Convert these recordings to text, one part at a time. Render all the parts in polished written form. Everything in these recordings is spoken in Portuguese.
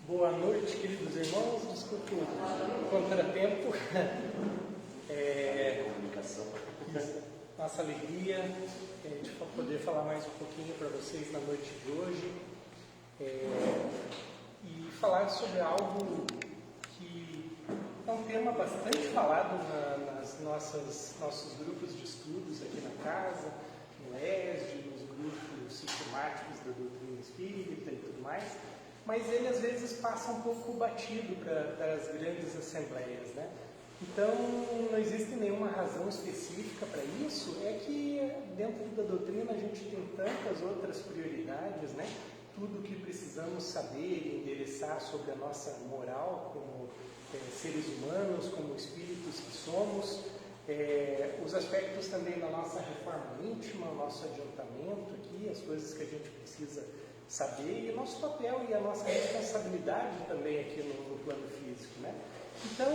Boa noite, queridos irmãos. Desculpe o contratempo. Nossa alegria de poder falar mais um pouquinho para vocês na noite de hoje e falar sobre algo que é um tema bastante falado nas nossos grupos de estudos aqui na casa, no ESD, nos grupos sistemáticos da doutrina espírita e tudo mais. Mas ele às vezes passa um pouco batido para as grandes assembleias, né? Então não existe nenhuma razão específica para isso, é que dentro da doutrina a gente tem tantas outras prioridades, né? Tudo que precisamos saber e endereçar sobre a nossa moral como seres humanos, como espíritos que somos, os aspectos também da nossa reforma íntima, o nosso adiantamento aqui, as coisas que a gente precisa saber e o nosso papel e a nossa responsabilidade também aqui no plano físico, né? Então,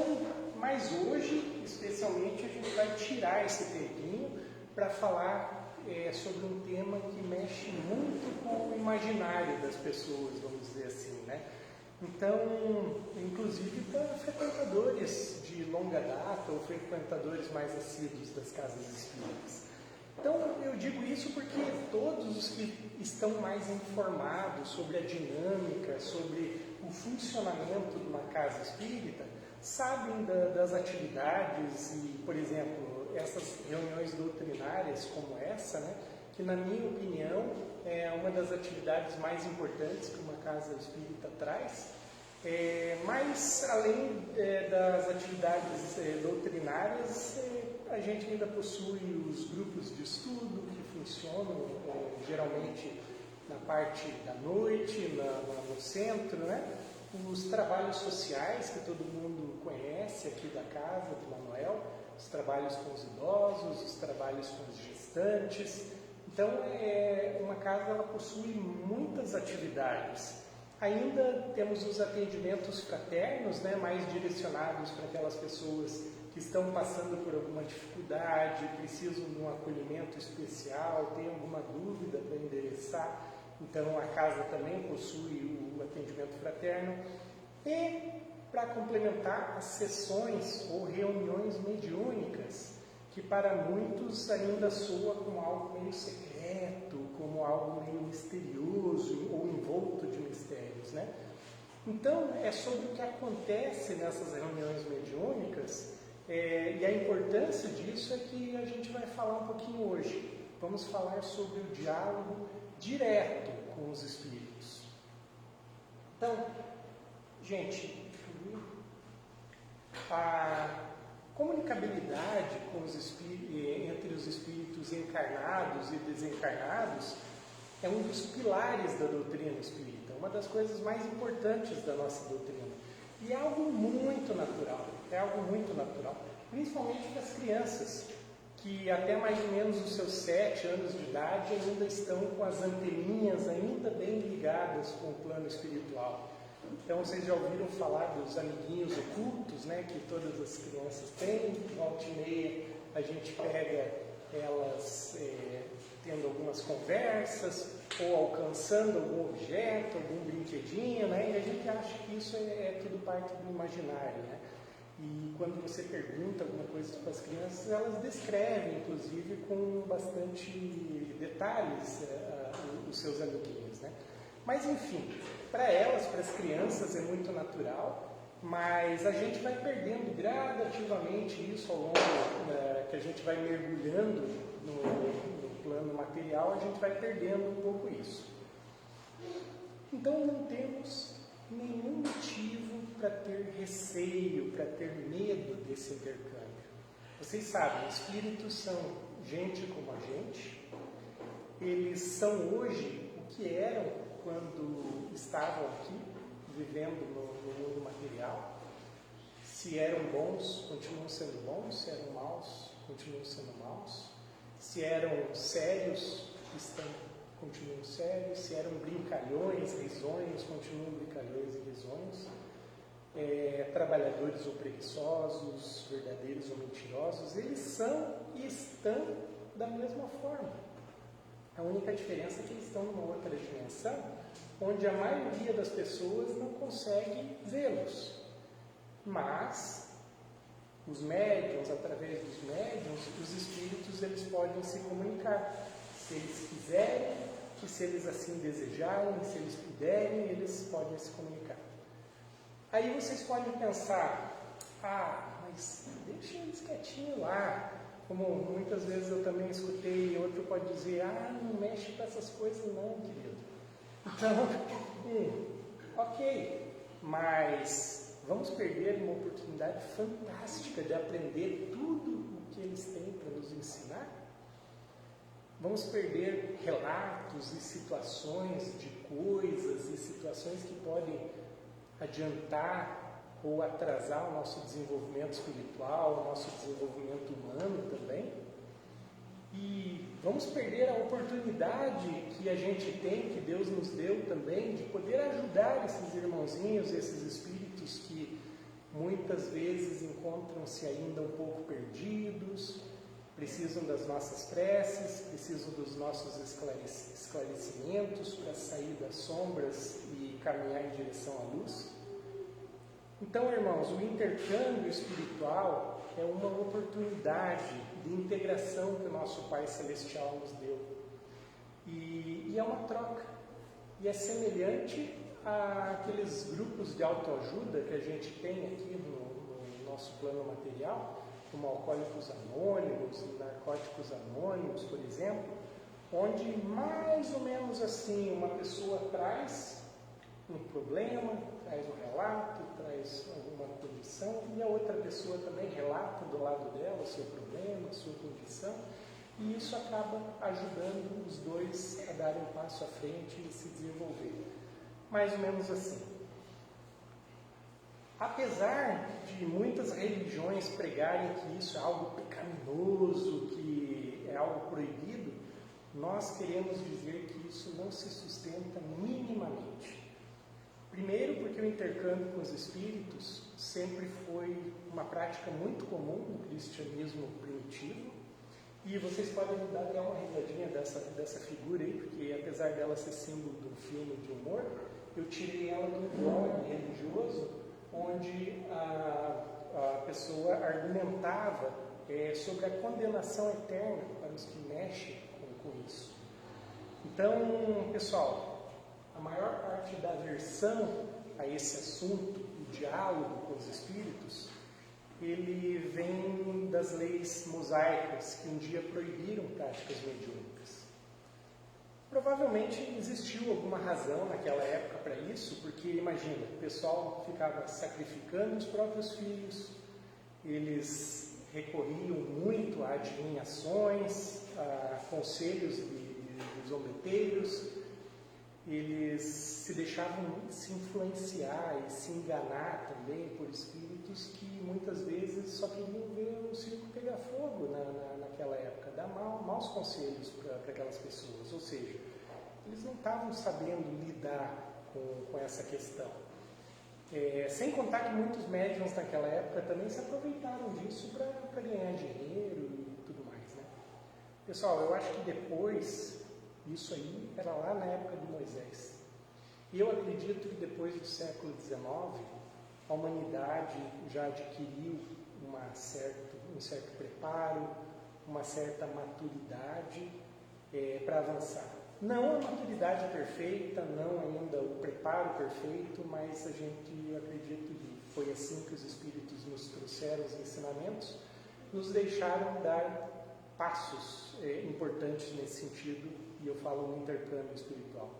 mas hoje, especialmente, a gente vai tirar esse tempinho para falar sobre um tema que mexe muito com o imaginário das pessoas, vamos dizer assim, né? Então, inclusive para frequentadores de longa data ou frequentadores mais assíduos das casas espíritas. Então, eu digo isso porque todos os que estão mais informados sobre a dinâmica, sobre o funcionamento de uma casa espírita, sabem das atividades e, por exemplo, essas reuniões doutrinárias como essa, né, que na minha opinião é uma das atividades mais importantes que uma casa espírita traz. Mas, além das atividades doutrinárias, a gente ainda possui os grupos de estudo que funcionam geralmente na parte da noite, no centro, né? Os trabalhos sociais que todo mundo conhece aqui da casa do Manuel, os trabalhos com os idosos, os trabalhos com os gestantes. Então, uma casa ela possui muitas atividades. Ainda temos os atendimentos fraternos, né, mais direcionados para aquelas pessoas que estão passando por alguma dificuldade, precisam de um acolhimento especial, têm alguma dúvida para endereçar. Então, a casa também possui o atendimento fraterno. E, para complementar, as sessões ou reuniões mediúnicas, que para muitos ainda soa como algo meio secreto, como algo meio misterioso ou envolto de mistérios, né? Então, é sobre o que acontece nessas reuniões mediúnicas e a importância disso é que a gente vai falar um pouquinho hoje. Vamos falar sobre o diálogo direto com os espíritos. Então, gente, a comunicabilidade com entre os espíritos encarnados e desencarnados é um dos pilares da doutrina espírita, uma das coisas mais importantes da nossa doutrina. E é algo muito natural, principalmente para as crianças, que até mais ou menos os seus 7 anos de idade ainda estão com as anteninhas ainda bem ligadas com o plano espiritual. Então, vocês já ouviram falar dos amiguinhos ocultos, né, que todas as crianças têm. Volta e meia, a gente pega elas tendo algumas conversas, ou alcançando algum objeto, algum brinquedinho, né, e a gente acha que isso é tudo parte do imaginário, né? E quando você pergunta alguma coisa para as crianças, elas descrevem, inclusive, com bastante detalhes, os seus amiguinhos, né? Mas, enfim, para elas, para as crianças, é muito natural, mas a gente vai perdendo gradativamente isso ao longo que a gente vai mergulhando no plano material, a gente vai perdendo um pouco isso. Então, não temos nenhum motivo para ter receio, para ter medo desse intercâmbio. Vocês sabem, espíritos são gente como a gente, eles são hoje o que eram quando estavam aqui, vivendo no mundo material. Se eram bons, continuam sendo bons, se eram maus, continuam sendo maus. Se eram sérios, continuam sérios, se eram brincalhões, risonhos, continuam brincalhões e risonhos, trabalhadores ou preguiçosos, verdadeiros ou mentirosos, eles são e estão da mesma forma. A única diferença é que eles estão numa outra dimensão, onde a maioria das pessoas não consegue vê-los. Mas os médiuns, através dos médiuns, os espíritos, eles podem se comunicar. Se eles quiserem, e se eles assim desejarem, se eles puderem, eles podem se comunicar. Aí vocês podem pensar, mas deixa eles quietinhos lá. Como muitas vezes eu também escutei, outro pode dizer, não mexe com essas coisas não, querido. Então, ok, mas vamos perder uma oportunidade fantástica de aprender tudo o que eles têm para nos ensinar? Vamos perder relatos e situações de coisas e situações que podem adiantar ou atrasar o nosso desenvolvimento espiritual, o nosso desenvolvimento humano também? E vamos perder a oportunidade que a gente tem, que Deus nos deu também, de poder ajudar esses irmãozinhos, esses espíritos que muitas vezes encontram-se ainda um pouco perdidos, precisam das nossas preces, precisam dos nossos esclarecimentos para sair das sombras e caminhar em direção à luz. Então, irmãos, o intercâmbio espiritual é uma oportunidade de integração que o nosso Pai Celestial nos deu. E é uma troca. E é semelhante àqueles grupos de autoajuda que a gente tem aqui no nosso plano material, como Alcoólicos Anônimos, Narcóticos Anônimos, por exemplo, onde mais ou menos assim uma pessoa traz um problema, traz um relato, traz alguma condição, e a outra pessoa também relata do lado dela o seu problema, a sua condição, e isso acaba ajudando os dois a darem um passo à frente e se desenvolver. Mais ou menos assim. Apesar de muitas religiões pregarem que isso é algo pecaminoso, que é algo proibido, nós queremos dizer que isso não se sustenta minimamente. Primeiro, porque o intercâmbio com os espíritos sempre foi uma prática muito comum no cristianismo primitivo. E vocês podem me dar até uma risadinha dessa figura aí, porque apesar dela ser símbolo de um filme de humor, eu tirei ela de um blog religioso, onde a pessoa argumentava sobre a condenação eterna para os que mexem com isso. Então, pessoal, a maior parte da aversão a esse assunto, o diálogo com os espíritos, ele vem das leis mosaicas que um dia proibiram práticas mediúnicas. Provavelmente existiu alguma razão naquela época para isso, porque imagina, o pessoal ficava sacrificando os próprios filhos, eles recorriam muito a adivinhações, a conselhos de zombeteiros, eles se deixavam se influenciar e se enganar também por espíritos que muitas vezes só queriam ver o circo pegar fogo naquela época, dar maus conselhos para aquelas pessoas, ou seja, eles não estavam sabendo lidar com essa questão. Sem contar que muitos médiums naquela época também se aproveitaram disso para ganhar dinheiro e tudo mais, né? Pessoal, eu acho que depois, isso aí era lá na época de Moisés. E eu acredito que depois do século XIX, a humanidade já adquiriu um certo preparo, uma certa maturidade para avançar. Não a maturidade perfeita, não ainda o preparo perfeito, mas a gente acredita que foi assim que os Espíritos nos trouxeram os ensinamentos, nos deixaram dar passos importantes nesse sentido, e eu falo no intercâmbio espiritual.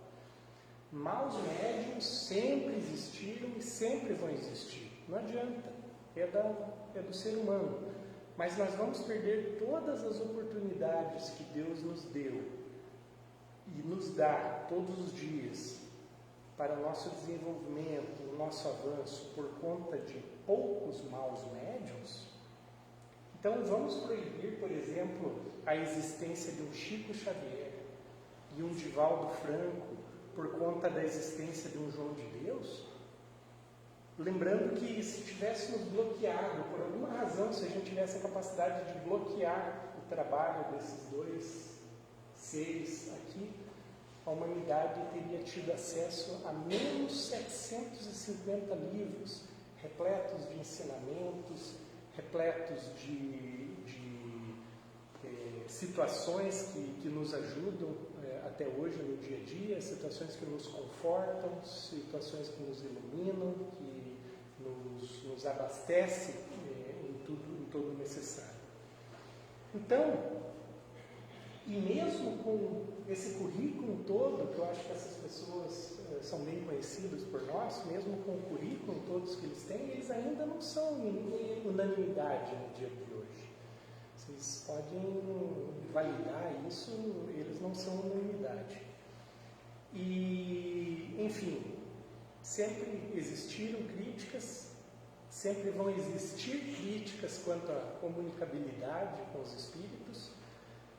Maus médiuns sempre existiram e sempre vão existir. Não adianta, é do ser humano. Mas nós vamos perder todas as oportunidades que Deus nos deu e nos dá todos os dias para o nosso desenvolvimento, o nosso avanço, por conta de poucos maus médiuns. Então vamos proibir, por exemplo, a existência de um Chico Xavier e um Divaldo Franco por conta da existência de um João de Deus? Lembrando que se tivéssemos bloqueado, por alguma razão, se a gente tivesse a capacidade de bloquear o trabalho desses dois seres aqui, a humanidade teria tido acesso a menos 750 livros repletos de ensinamentos, repletos de situações que nos ajudam até hoje no dia a dia, situações que nos confortam, situações que nos iluminam, que nos abastece em todo o necessário. Então, e mesmo com esse currículo todo, que eu acho que essas pessoas são bem conhecidas por nós, mesmo com o currículo todos que eles têm, eles ainda não são em unanimidade no dia de hoje. Vocês podem validar isso, eles não são unanimidade. E, enfim, sempre existiram críticas, sempre vão existir críticas quanto à comunicabilidade com os espíritos,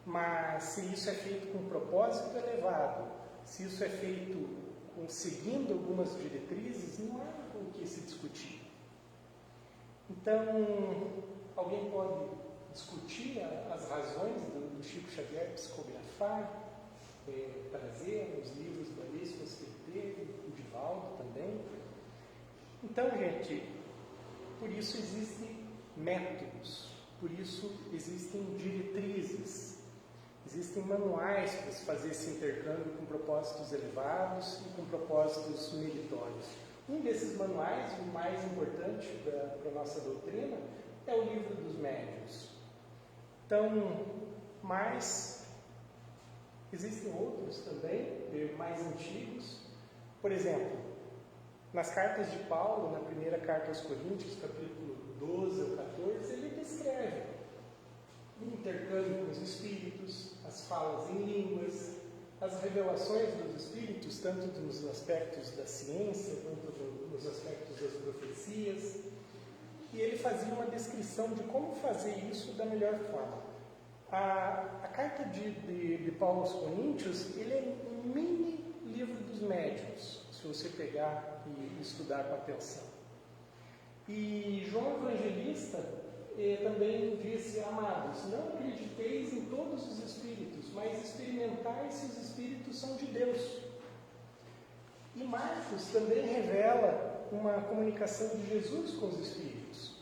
mas se isso é feito com um propósito elevado, se isso é feito seguindo algumas diretrizes, não há o que se discutir. Então, alguém pode discutir as razões do Chico Xavier psicografar, trazer os livros belíssimos que ele teve, o Divaldo também. Então, gente, por isso existem métodos, por isso existem diretrizes, existem manuais para se fazer esse intercâmbio com propósitos elevados e com propósitos meritórios. Um desses manuais, o mais importante para a nossa doutrina, é o Livro dos Médiuns. Então, mas existem outros também, mais antigos. Por exemplo, nas cartas de Paulo, na primeira carta aos Coríntios, capítulo 12 ou 14, ele descreve o intercâmbio com os espíritos, as falas em línguas, as revelações dos espíritos, tanto nos aspectos da ciência, quanto nos aspectos das profecias. E ele fazia uma descrição de como fazer isso da melhor forma. A carta de Paulo aos Coríntios, ele é um mini livro dos médiuns, se você pegar e estudar com atenção. E João Evangelista também disse: amados, não acrediteis em todos os espíritos, mas experimentai se os espíritos são de Deus. E Marcos também revela uma comunicação de Jesus com os espíritos.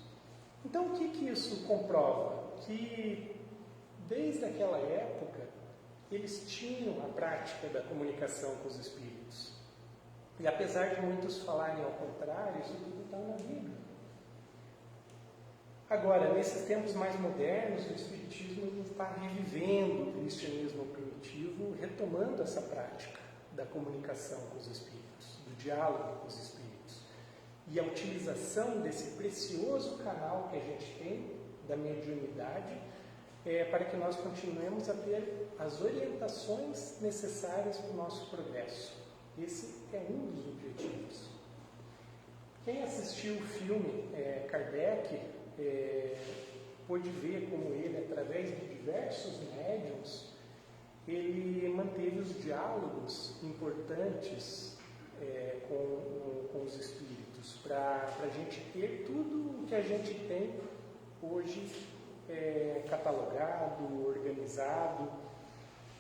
Então, o que isso comprova? Que desde aquela época eles tinham a prática da comunicação com os espíritos. E apesar de muitos falarem ao contrário, isso tudo está na Bíblia. Agora, nesses tempos mais modernos, o Espiritismo está revivendo o cristianismo primitivo, retomando essa prática da comunicação com os espíritos, do diálogo com os espíritos. E a utilização desse precioso canal que a gente tem, da mediunidade, para que nós continuemos a ter as orientações necessárias para o nosso progresso. Esse é um dos objetivos. Quem assistiu o filme Kardec pôde ver como ele, através de diversos médiuns, ele manteve os diálogos importantes com os espíritos. espíritos, para a gente ter tudo o que a gente tem hoje catalogado, organizado.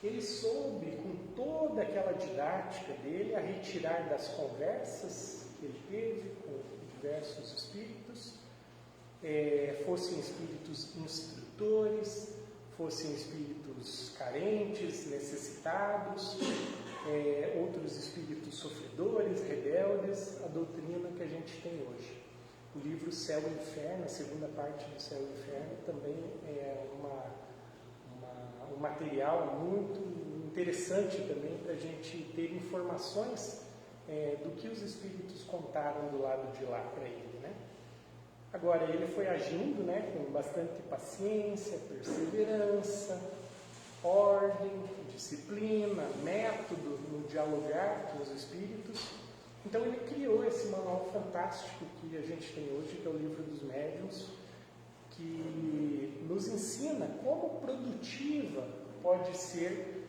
Ele soube, com toda aquela didática dele, a retirar das conversas que ele teve com diversos espíritos, fossem espíritos instrutores, fossem espíritos carentes, necessitados, outros espíritos sofredores, rebeldes, a doutrina que a gente tem hoje. O livro Céu e Inferno, a segunda parte do Céu e Inferno, também é um material muito interessante também para a gente ter informações do que os espíritos contaram do lado de lá para ele, né? Agora, ele foi agindo, né, com bastante paciência, perseverança, ordem, disciplina, método no dialogar com os espíritos. Então ele criou esse manual fantástico que a gente tem hoje, que é o Livro dos Médiuns, que nos ensina como produtiva pode ser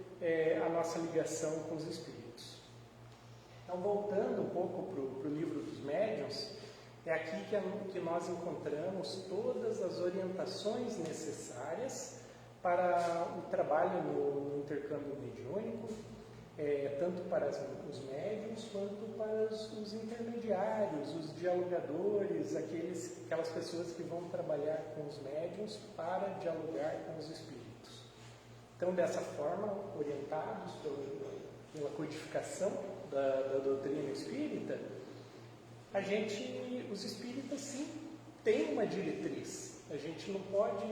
a nossa ligação com os espíritos. Então, voltando um pouco para o Livro dos Médiuns, é aqui que nós encontramos todas as orientações necessárias para o trabalho no intercâmbio mediúnico, tanto para os médiuns quanto para os intermediários, os dialogadores, aquelas pessoas que vão trabalhar com os médiuns para dialogar com os espíritos. Então, dessa forma, orientados pela codificação da doutrina espírita, os espíritas sim têm uma diretriz. A gente não pode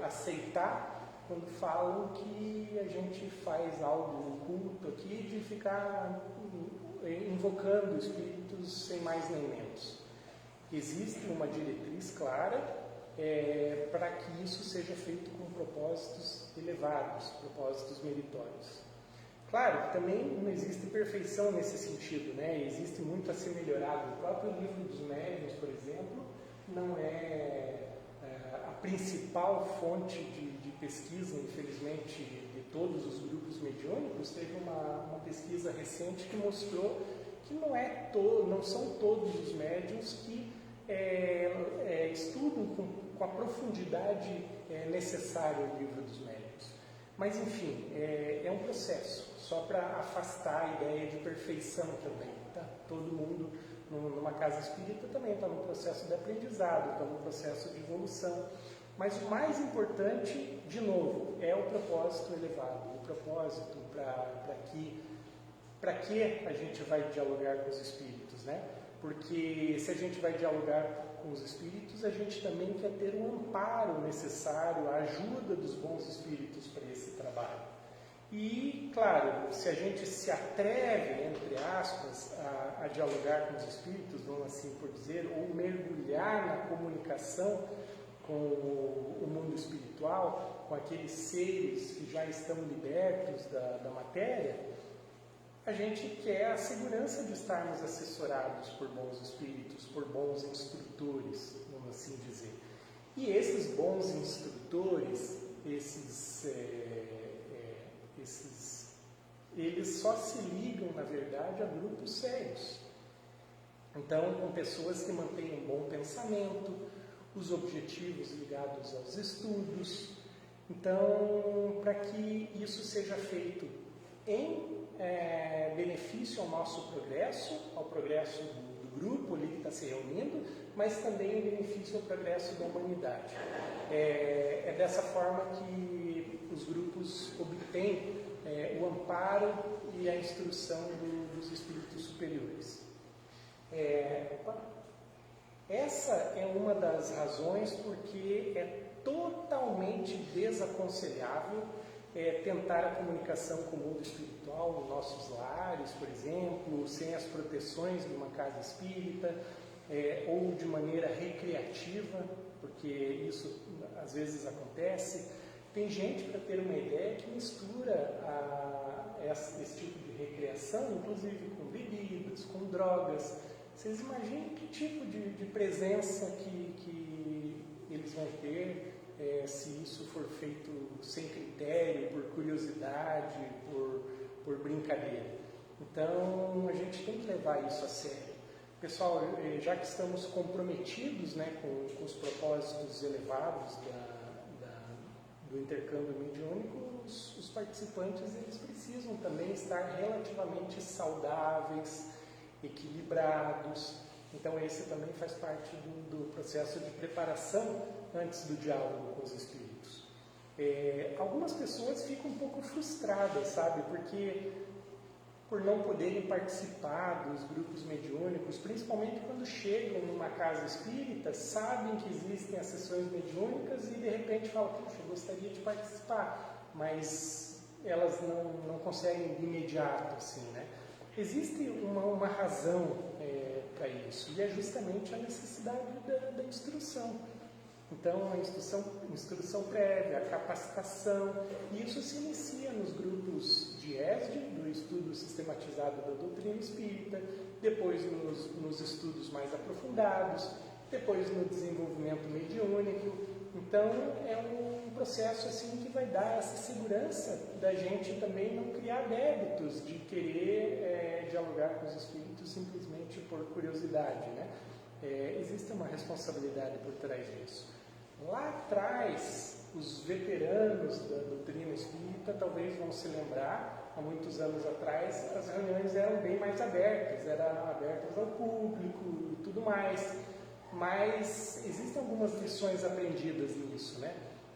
aceitar quando falam que a gente faz algo no culto aqui de ficar invocando espíritos sem mais nem menos. Existe uma diretriz clara para que isso seja feito com propósitos elevados, propósitos meritórios. Claro que também não existe perfeição nesse sentido, né? Existe muito a ser melhorado. O próprio Livro dos Médiuns, por exemplo, não é a principal fonte de pesquisa, infelizmente, de todos os grupos mediúnicos. Teve uma pesquisa recente que mostrou que não são todos os médiuns que estudam com a profundidade necessária o Livro dos Médiuns. Mas, enfim, é um processo, só para afastar a ideia de perfeição também. Tá? Todo mundo, numa casa espírita, também está num processo de aprendizado, está num processo de evolução. Mas o mais importante, de novo, é o propósito elevado, o propósito para que a gente vai dialogar com os espíritos, né? Porque se a gente vai dialogar com os espíritos, a gente também quer ter um amparo necessário, a ajuda dos bons espíritos para esse trabalho. E, claro, se a gente se atreve, entre aspas, a dialogar com os espíritos, vamos assim por dizer, ou mergulhar na comunicação com o mundo espiritual, com aqueles seres que já estão libertos da matéria, a gente quer a segurança de estarmos assessorados por bons espíritos, por bons instrutores, vamos assim dizer. E esses bons instrutores, eles só se ligam, na verdade, a grupos sérios. Então, com pessoas que mantêm um bom pensamento, os objetivos ligados aos estudos. Então, para que isso seja feito em benefício ao nosso progresso, ao progresso do grupo ali que está se reunindo, mas também em benefício ao progresso da humanidade. É dessa forma que os grupos obtêm o amparo e a instrução dos espíritos superiores. Essa é uma das razões porque é totalmente desaconselhável tentar a comunicação com o mundo espiritual nos nossos lares, por exemplo, sem as proteções de uma casa espírita, ou de maneira recreativa, porque isso às vezes acontece. Tem gente, para ter uma ideia, que mistura esse tipo de recreação, inclusive com bebidas, com drogas. Vocês imaginem que tipo de presença que eles vão ter se isso for feito sem critério, por curiosidade, por brincadeira. Então, a gente tem que levar isso a sério. pessoal, já que estamos comprometidos, né, com os propósitos elevados do intercâmbio mediúnico, os participantes eles precisam também estar relativamente saudáveis, equilibrados. Então esse também faz parte do processo de preparação antes do diálogo com os espíritos. Algumas pessoas ficam um pouco frustradas, sabe? Porque por não poderem participar dos grupos mediúnicos, principalmente quando chegam numa casa espírita, sabem que existem as sessões mediúnicas e de repente falam, puxa, eu gostaria de participar, mas elas não conseguem de imediato, assim, né? Existe uma razão para isso, e é justamente a necessidade da instrução. Então, a instrução prévia, a capacitação, e isso se inicia nos grupos de ESD, do estudo sistematizado da doutrina espírita, depois nos estudos mais aprofundados, depois no desenvolvimento mediúnico. Então, é um processo assim que vai dar essa segurança da gente também não criar débitos de querer dialogar com os espíritos simplesmente por curiosidade, né? Existe uma responsabilidade por trás disso. Lá atrás, os veteranos da doutrina espírita talvez vão se lembrar, há muitos anos atrás, as reuniões eram bem mais abertas, eram abertas ao público e tudo mais, mas existem algumas lições aprendidas nisso, né?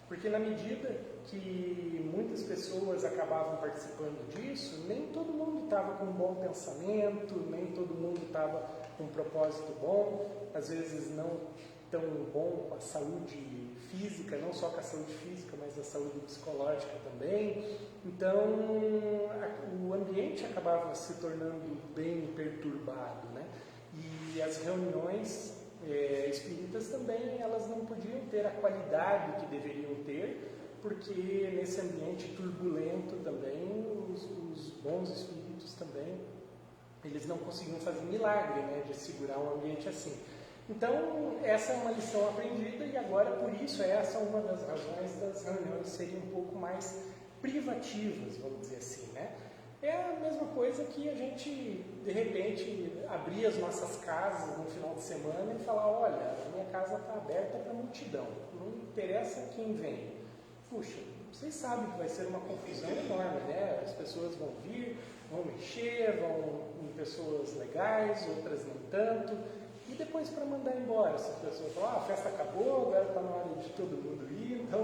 Porque na medida que muitas pessoas acabavam participando disso, nem todo mundo estava com um bom pensamento, nem todo mundo estava com um propósito bom, às vezes não tão bom com a saúde física, não só com a saúde física, mas a saúde psicológica também. Então, o ambiente acabava se tornando bem perturbado, né? E as reuniões espíritas também, elas não podiam ter a qualidade que deveriam ter, porque nesse ambiente turbulento também, os bons espíritos também, eles não conseguiam fazer milagre, né, de segurar um ambiente assim. Então, essa é uma lição aprendida e agora, por isso, essa é uma das razões das reuniões serem um pouco mais privativas, vamos dizer assim, né? É a mesma coisa que a gente, de repente, abrir as nossas casas no final de semana e falar, olha, a minha casa está aberta para a multidão, não interessa quem vem. Puxa, vocês sabem que vai ser uma confusão enorme, né? As pessoas vão vir, vão mexer, vão em pessoas legais, outras nem tanto. E depois para mandar embora, se as pessoas falam, a festa acabou, agora está na hora de todo mundo ir. Então,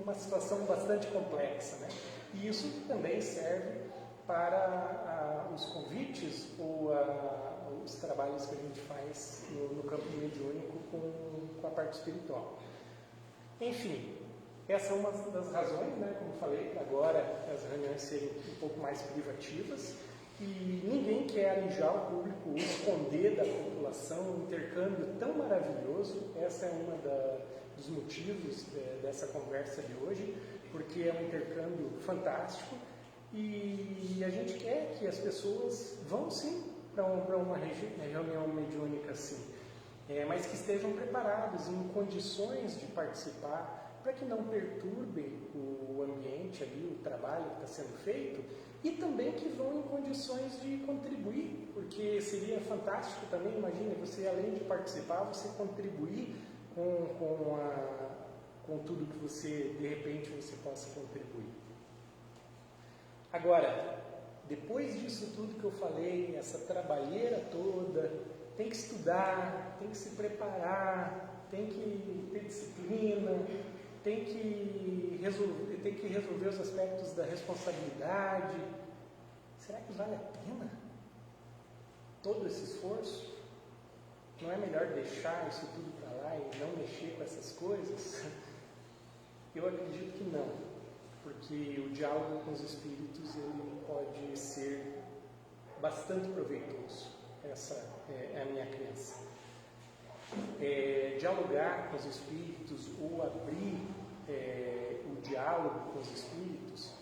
uma situação bastante complexa, né? E isso também serve para os convites ou os trabalhos que a gente faz no campo mediúnico com a parte espiritual. Enfim, essa é uma das razões, né, como falei, agora as reuniões serem um pouco mais privativas e ninguém quer alijar o público ou esconder da população um intercâmbio tão maravilhoso. Essa é uma dos motivos dessa conversa de hoje, porque é um intercâmbio fantástico e a gente quer que as pessoas vão sim para uma reunião mediúnica assim, mas que estejam preparados, em condições de participar, para que não perturbem o ambiente ali, o trabalho que está sendo feito, e também que vão em condições de contribuir, porque seria fantástico também, imagine, você além de participar, você contribuir com tudo que você, de repente, você possa contribuir. Agora, depois disso tudo que eu falei, essa trabalheira toda, tem que estudar, tem que se preparar, tem que ter disciplina, tem que resolver os aspectos da responsabilidade. Será que vale a pena todo esse esforço? Não é melhor deixar isso tudo para lá e não mexer com essas coisas? Eu acredito que não, porque o diálogo com os espíritos ele pode ser bastante proveitoso. Essa é a minha crença. Dialogar com os espíritos ou abrir o diálogo com os espíritos,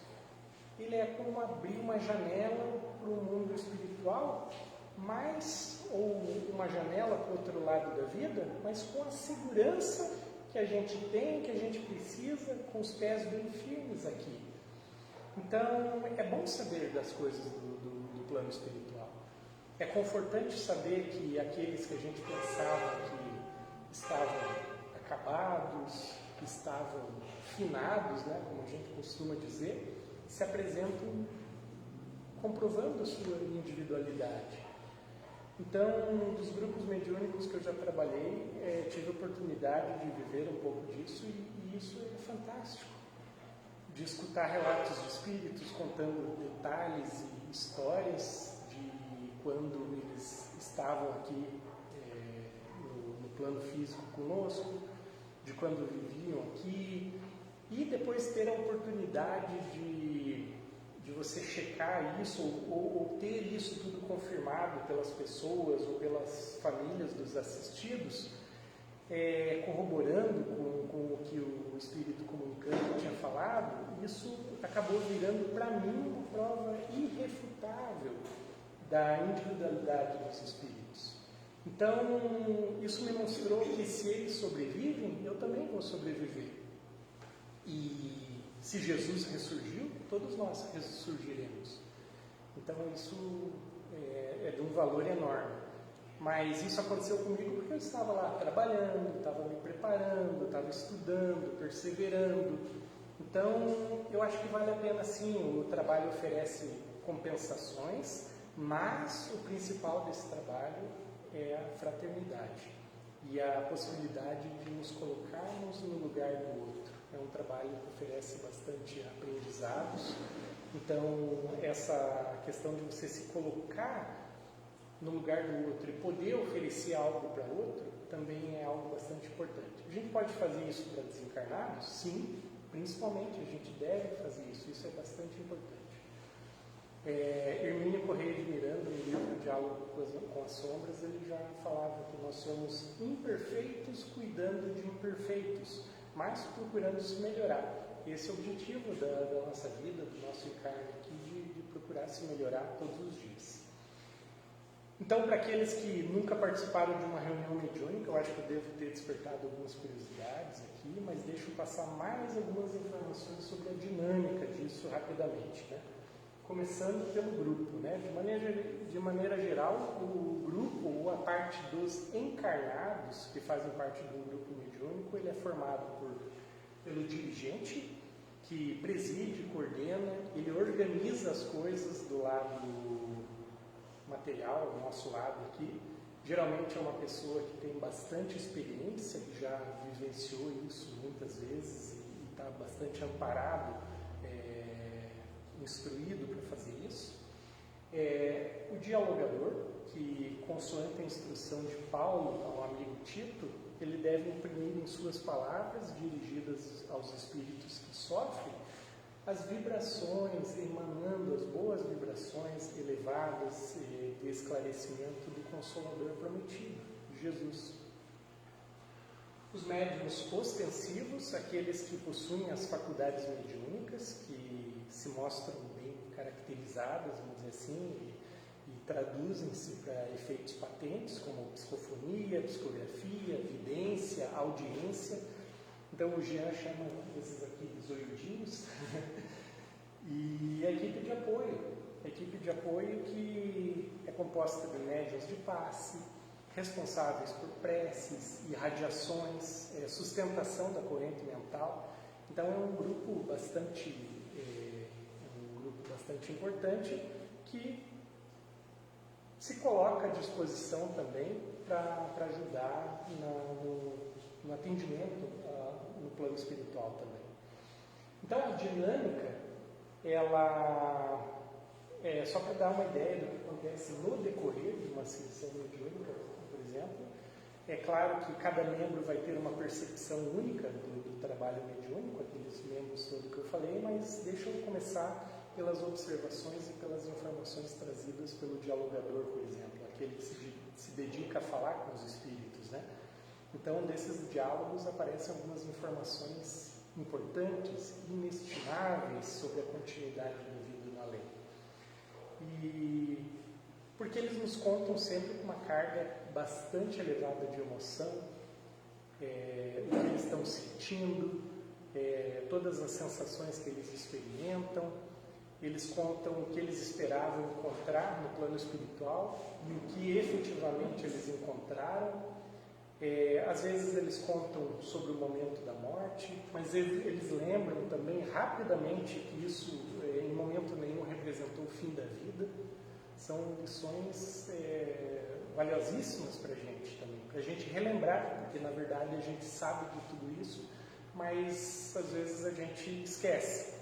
ele é como abrir uma janela para o mundo espiritual, ou uma janela para o outro lado da vida, mas com a segurança que a gente tem, que a gente precisa, com os pés bem firmes aqui. Então, é bom saber das coisas do plano espiritual. É confortante saber que aqueles que a gente pensava que estavam acabados, que estavam finados, né, como a gente costuma dizer, se apresentam comprovando a sua individualidade. Então, dos grupos mediúnicos que eu já trabalhei, tive a oportunidade de viver um pouco disso e isso é fantástico. De escutar relatos de espíritos contando detalhes e histórias de quando eles estavam aqui no plano físico conosco, de quando viviam aqui, e depois ter a oportunidade de você checar isso ou ter isso tudo confirmado pelas pessoas ou pelas famílias dos assistidos, corroborando com o que o Espírito comunicante tinha falado. Isso acabou virando para mim uma prova irrefutável da individualidade dos Espíritos. Então, isso me mostrou que se eles sobrevivem, eu também vou sobreviver. E se Jesus ressurgiu, todos nós ressurgiremos. Então isso é de um valor enorme. Mas isso aconteceu comigo porque eu estava lá trabalhando, estava me preparando, estava estudando, perseverando. Então eu acho que vale a pena sim, o trabalho oferece compensações, mas o principal desse trabalho é a fraternidade e a possibilidade de nos colocarmos no lugar do outro. É um trabalho que oferece bastante aprendizados. Então, essa questão de você se colocar no lugar do outro e poder oferecer algo para o outro também é algo bastante importante. A gente pode fazer isso para desencarnados? Sim, principalmente a gente deve fazer isso. Isso é bastante importante. Hermínio Correia de Miranda, no livro Diálogo com as Sombras, ele já falava que nós somos imperfeitos cuidando de imperfeitos, mas procurando se melhorar. Esse é o objetivo da nossa vida, do nosso encarne aqui, de procurar se melhorar todos os dias. Então, para aqueles que nunca participaram de uma reunião mediúnica, eu acho que eu devo ter despertado algumas curiosidades aqui, mas deixo passar mais algumas informações sobre a dinâmica disso rapidamente, né? Começando pelo grupo, né? De maneira geral, o grupo, ou a parte dos encarnados, que fazem parte do grupo mediúnico, ele é formado pelo dirigente, que preside, coordena, ele organiza as coisas do lado material, do nosso lado aqui. Geralmente é uma pessoa que tem bastante experiência, que já vivenciou isso muitas vezes e está bastante amparado, instruído para fazer isso. O dialogador, que consoante a instrução de Paulo ao amigo Tito, ele deve imprimir em suas palavras, dirigidas aos espíritos que sofrem, as vibrações, emanando as boas vibrações elevadas de esclarecimento do Consolador prometido, Jesus. Os médiuns ostensivos, aqueles que possuem as faculdades mediúnicas, que se mostram bem caracterizadas, vamos dizer assim, e traduzem-se para efeitos patentes, como psicofonia, psicografia, vidência, audiência. Então o Jean chama esses aqui de zoiudinhos. E a equipe de apoio que é composta de médiuns de passe, responsáveis por preces, irradiações, sustentação da corrente mental. Então é um grupo bastante importante que se coloca à disposição também para ajudar no atendimento no plano espiritual também. Então a dinâmica, ela só para dar uma ideia do que acontece no decorrer de uma sessão mediúnica, por exemplo, é claro que cada membro vai ter uma percepção única do trabalho mediúnico, aqueles membros todos que eu falei, mas deixa eu começar pelas observações e pelas informações trazidas pelo dialogador, por exemplo, aquele que se dedica a falar com os espíritos, né? Então, desses diálogos aparecem algumas informações importantes, inestimáveis sobre a continuidade da vida na lei. E porque eles nos contam sempre com uma carga bastante elevada de emoção, o que eles estão sentindo, todas as sensações que eles experimentam, eles contam o que eles esperavam encontrar no plano espiritual e o que efetivamente eles encontraram. Às vezes eles contam sobre o momento da morte, mas eles lembram também rapidamente que isso em momento nenhum representou o fim da vida. São lições valiosíssimas para a gente também, para a gente relembrar, porque na verdade a gente sabe de tudo isso, mas às vezes a gente esquece.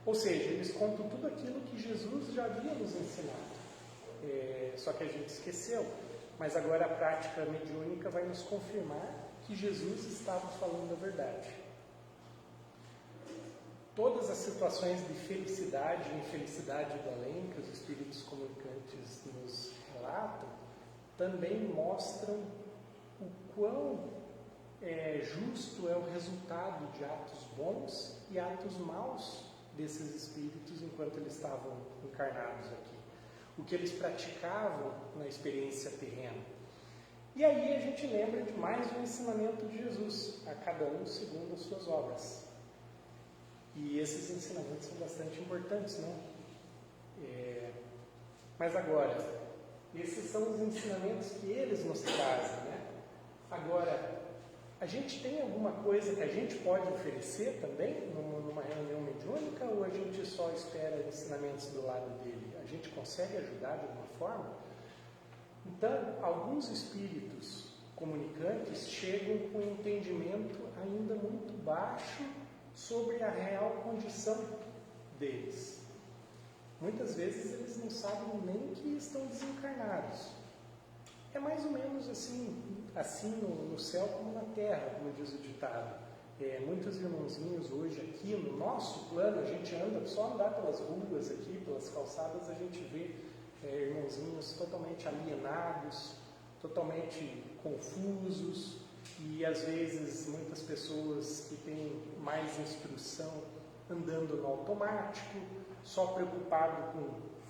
Ou seja, eles contam tudo aquilo que Jesus já havia nos ensinado, só que a gente esqueceu. Mas agora a prática mediúnica vai nos confirmar que Jesus estava falando a verdade. Todas as situações de felicidade e infelicidade do além, que os espíritos comunicantes nos relatam, também mostram o quão justo é o resultado de atos bons e atos maus desses espíritos enquanto eles estavam encarnados aqui. O que eles praticavam na experiência terrena. E aí a gente lembra de mais um ensinamento de Jesus, a cada um segundo as suas obras. E esses ensinamentos são bastante importantes, não? Mas agora, esses são os ensinamentos que eles nos trazem, né? Agora, a gente tem alguma coisa que a gente pode oferecer também numa reunião mediúnica, ou a gente só espera ensinamentos do lado dele? A gente consegue ajudar de alguma forma? Então, alguns espíritos comunicantes chegam com um entendimento ainda muito baixo sobre a real condição deles. Muitas vezes eles não sabem nem que estão desencarnados. É mais ou menos assim no céu como na terra, como diz o ditado. Muitos irmãozinhos hoje aqui no nosso plano, a gente anda, só andar pelas ruas aqui, pelas calçadas, a gente vê irmãozinhos totalmente alienados, totalmente confusos, e às vezes muitas pessoas que têm mais instrução andando no automático, só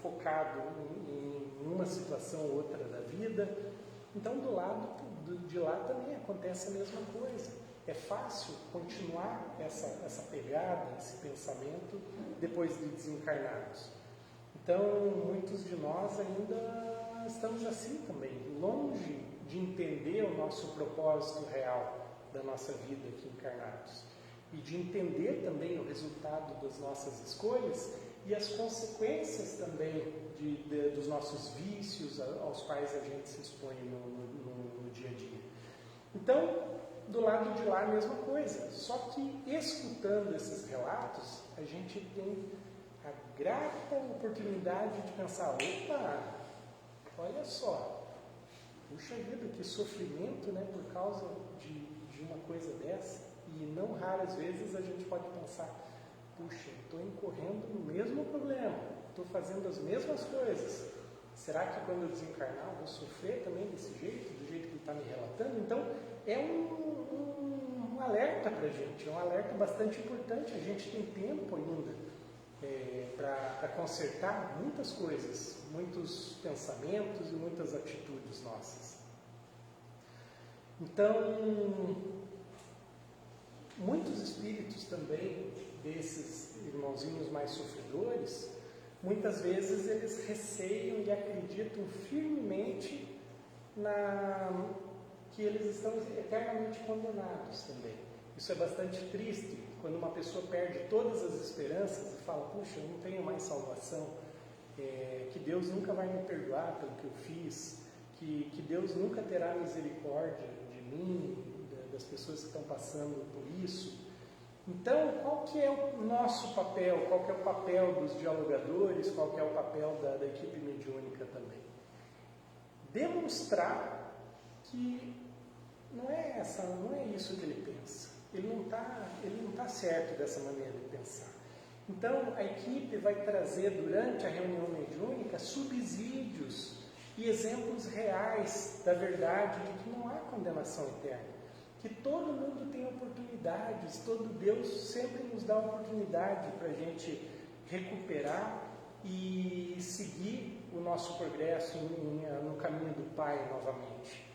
focado em uma situação ou outra da vida. Então do lado de lá também acontece a mesma coisa. É fácil continuar essa pegada, esse pensamento, depois de desencarnados. Então, muitos de nós ainda estamos assim também, longe de entender o nosso propósito real da nossa vida aqui encarnados. E de entender também o resultado das nossas escolhas e as consequências também dos nossos vícios aos quais a gente se expõe no dia a dia. Então, do lado de lá a mesma coisa, só que escutando esses relatos, a gente tem a grata oportunidade de pensar, opa, olha só, puxa vida, que sofrimento, né, por causa de uma coisa dessa. E não raras vezes a gente pode pensar, puxa, estou incorrendo no mesmo problema, estou fazendo as mesmas coisas. Será que quando eu desencarnar eu vou sofrer também desse jeito, do jeito que ele está me relatando? Então, é um alerta para a gente, é um alerta bastante importante. A gente tem tempo ainda para consertar muitas coisas, muitos pensamentos e muitas atitudes nossas. Então, muitos espíritos também, desses irmãozinhos mais sofredores, muitas vezes eles receiam e acreditam firmemente que eles estão eternamente condenados também. Isso é bastante triste, quando uma pessoa perde todas as esperanças e fala, puxa, eu não tenho mais salvação, que Deus nunca vai me perdoar pelo que eu fiz, que Deus nunca terá misericórdia de mim, das pessoas que estão passando por isso. Então, qual que é o nosso papel? Qual que é o papel dos dialogadores? Qual que é o papel da equipe mediúnica também? Demonstrar que não é isso que ele pensa. Ele não tá certo dessa maneira de pensar. Então, a equipe vai trazer durante a reunião mediúnica subsídios e exemplos reais da verdade de que não há condenação eterna. Que todo mundo tem oportunidades, todo Deus sempre nos dá oportunidade para a gente recuperar e seguir o nosso progresso no caminho do Pai novamente.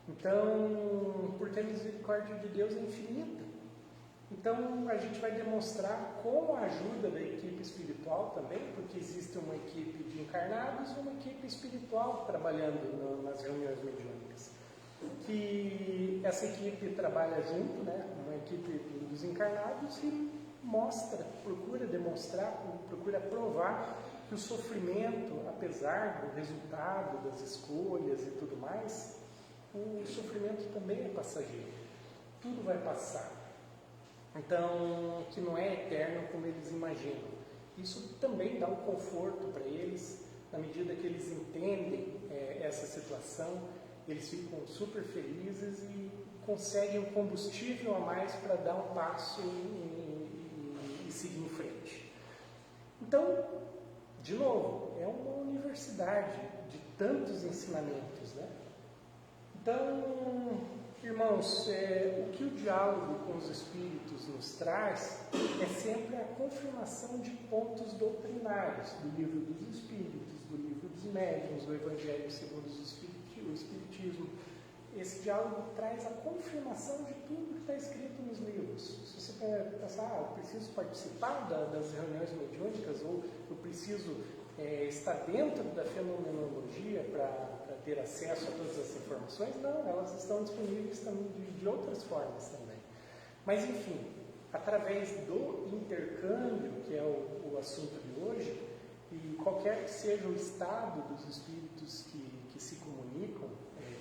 Então, porque a misericórdia de Deus é infinita. Então, a gente vai demonstrar com a ajuda da equipe espiritual também, porque existe uma equipe de encarnados e uma equipe espiritual trabalhando nas reuniões mediúnicas. Que essa equipe trabalha junto, né, uma equipe dos encarnados, e mostra, procura demonstrar, procura provar que o sofrimento, apesar do resultado das escolhas e tudo mais, o sofrimento também é passageiro. Tudo vai passar. Então, que não é eterno como eles imaginam. Isso também dá um conforto para eles, na medida que eles entendem essa situação, eles ficam super felizes e conseguem um combustível a mais para dar um passo e seguir em frente. Então, de novo, é uma universidade de tantos ensinamentos, né? Então, irmãos, o que o diálogo com os espíritos nos traz é sempre a confirmação de pontos doutrinários do livro dos espíritos, do livro dos médiuns, do Evangelho segundo o Espiritismo. Esse diálogo traz a confirmação de tudo que está escrito nos livros. Se você pensar, eu preciso participar das reuniões mediúnicas, ou eu preciso estar dentro da fenomenologia para ter acesso a todas as informações, não, elas estão disponíveis também de outras formas também. Mas, enfim, através do intercâmbio, que é o assunto de hoje, e qualquer que seja o estado dos espíritos que se comunicam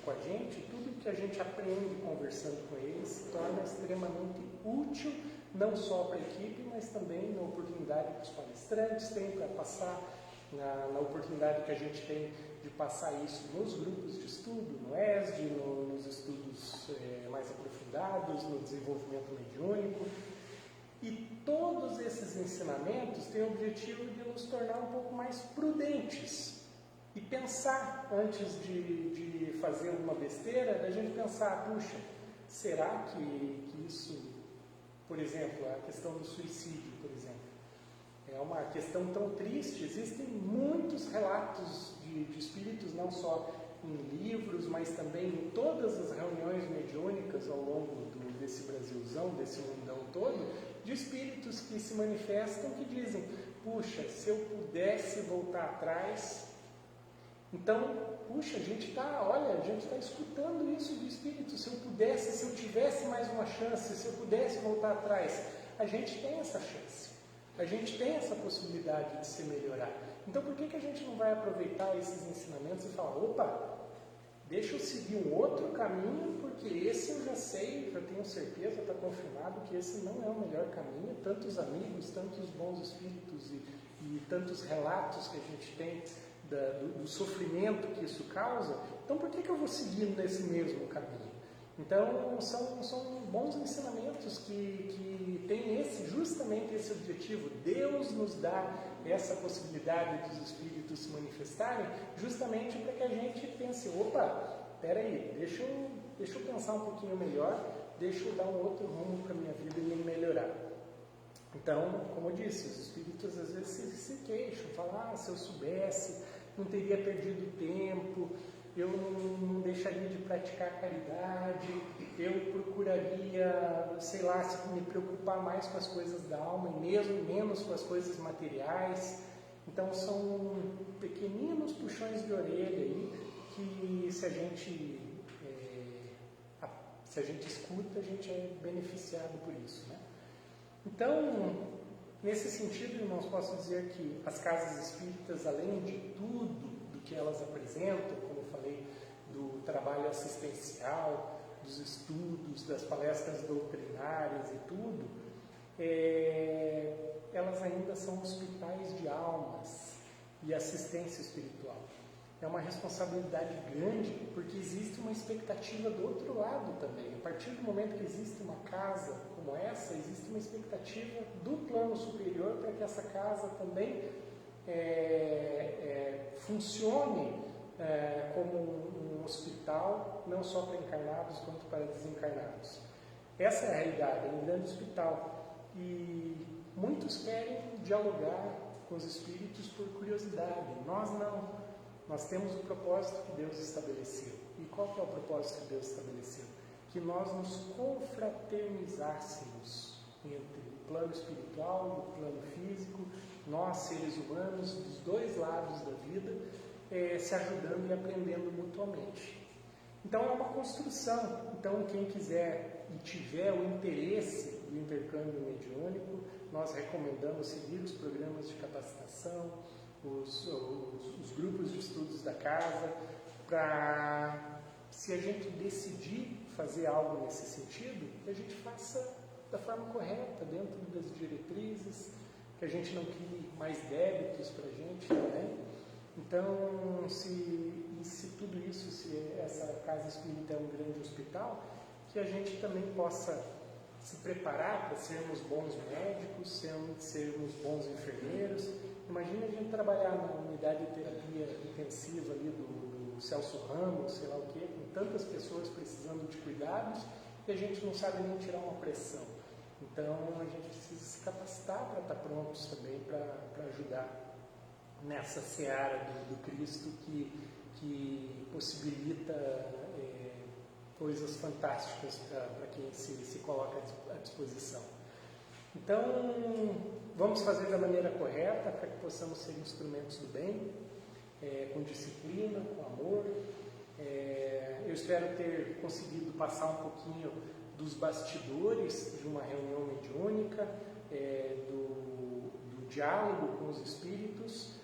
com a gente, tudo que a gente aprende conversando com eles se torna extremamente útil, não só para a equipe, mas também na oportunidade que os palestrantes têm para passar, na oportunidade que a gente tem de passar isso nos grupos de estudo, no ESD, nos estudos mais aprofundados, no desenvolvimento mediúnico. E todos esses ensinamentos têm o objetivo de nos tornar um pouco mais prudentes e pensar antes de fazer uma besteira, da gente pensar, puxa, será que isso, por exemplo, a questão do suicídio, por exemplo, é uma questão tão triste. Existem muitos relatos de espíritos, não só em livros, mas também em todas as reuniões mediúnicas ao longo desse Brasilzão, desse mundão todo, de espíritos que se manifestam, que dizem, puxa, se eu pudesse voltar atrás. Então, puxa, a gente está escutando isso de espíritos. Se eu pudesse, se eu tivesse mais uma chance, se eu pudesse voltar atrás, a gente tem essa chance. A gente tem essa possibilidade de se melhorar. Então, por que a gente não vai aproveitar esses ensinamentos e falar, opa, deixa eu seguir um outro caminho, porque esse eu já sei, já tenho certeza, está confirmado que esse não é o melhor caminho. Tantos amigos, tantos bons espíritos e tantos relatos que a gente tem do sofrimento que isso causa, então por que eu vou seguir nesse mesmo caminho? Então, são bons ensinamentos que têm justamente esse objetivo. Deus nos dá essa possibilidade dos espíritos se manifestarem, justamente para que a gente pense, opa, peraí, deixa eu pensar um pouquinho melhor, deixa eu dar um outro rumo para a minha vida e me melhorar. Então, como eu disse, os espíritos às vezes se queixam, falam, se eu soubesse, não teria perdido tempo, eu não deixaria de praticar caridade, eu procuraria, sei lá, me preocupar mais com as coisas da alma e mesmo menos com as coisas materiais. Então são pequeninos puxões de orelha aí que se a gente escuta, a gente é beneficiado por isso, né? Então, nesse sentido, irmãos, posso dizer que as casas espíritas, além de tudo do que elas apresentam, como eu falei, do trabalho assistencial, dos estudos, das palestras doutrinárias e tudo, elas ainda são hospitais de almas e assistência espiritual. É uma responsabilidade grande, porque existe uma expectativa do outro lado também. A partir do momento que existe uma casa como essa, existe uma expectativa do plano superior para que essa casa também funcione como um hospital, não só para encarnados, quanto para desencarnados. Essa é a realidade, é um grande hospital. E muitos querem dialogar com os espíritos por curiosidade. Nós não. Nós temos o propósito que Deus estabeleceu. E qual que é o propósito que Deus estabeleceu? Que nós nos confraternizássemos entre o plano espiritual e o plano físico, nós, seres humanos, dos dois lados da vida, se ajudando e aprendendo mutuamente. Então, é uma construção. Então, quem quiser e tiver o interesse do intercâmbio mediúnico, nós recomendamos seguir os programas de capacitação, os grupos de estudos da casa, para, se a gente decidir fazer algo nesse sentido, que a gente faça da forma correta, dentro das diretrizes, que a gente não crie mais débitos para a gente também. Então, se tudo isso, se essa casa espírita é um grande hospital, que a gente também possa se preparar para sermos bons médicos, sermos bons enfermeiros. Imagina a gente trabalhar na unidade de terapia intensiva ali do Celso Ramos, sei lá o quê, com tantas pessoas precisando de cuidados e a gente não sabe nem tirar uma pressão. Então, a gente precisa se capacitar para estar prontos também para ajudar nessa seara do Cristo que possibilita coisas fantásticas para quem se coloca à disposição. Então, vamos fazer da maneira correta para que possamos ser instrumentos do bem, com disciplina, com amor. Eu espero ter conseguido passar um pouquinho dos bastidores de uma reunião mediúnica, do diálogo com os espíritos,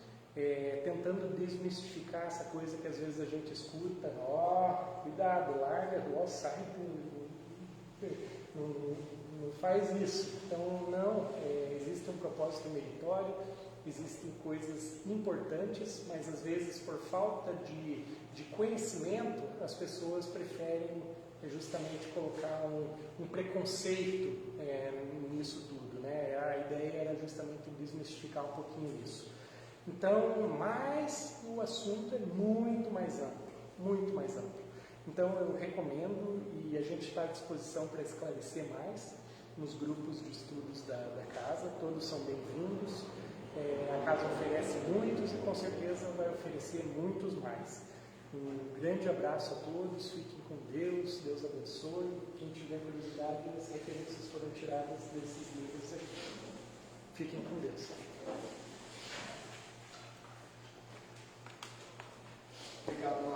tentando desmistificar essa coisa que às vezes a gente escuta, cuidado, larga, sai, não faz isso. Então, não, existe um propósito meritório, existem coisas importantes, mas às vezes por falta de conhecimento, as pessoas preferem justamente colocar um preconceito nisso tudo, né? A ideia era justamente desmistificar um pouquinho isso. Então, mas o assunto é muito mais amplo, muito mais amplo. Então, eu recomendo e a gente está à disposição para esclarecer mais nos grupos de estudos da casa, todos são bem-vindos. A casa oferece muitos e com certeza vai oferecer muitos mais. Um grande abraço a todos, fiquem com Deus, Deus abençoe. Quem tiver curiosidade, as referências foram tiradas desses livros aqui. Fiquem com Deus. Obrigado,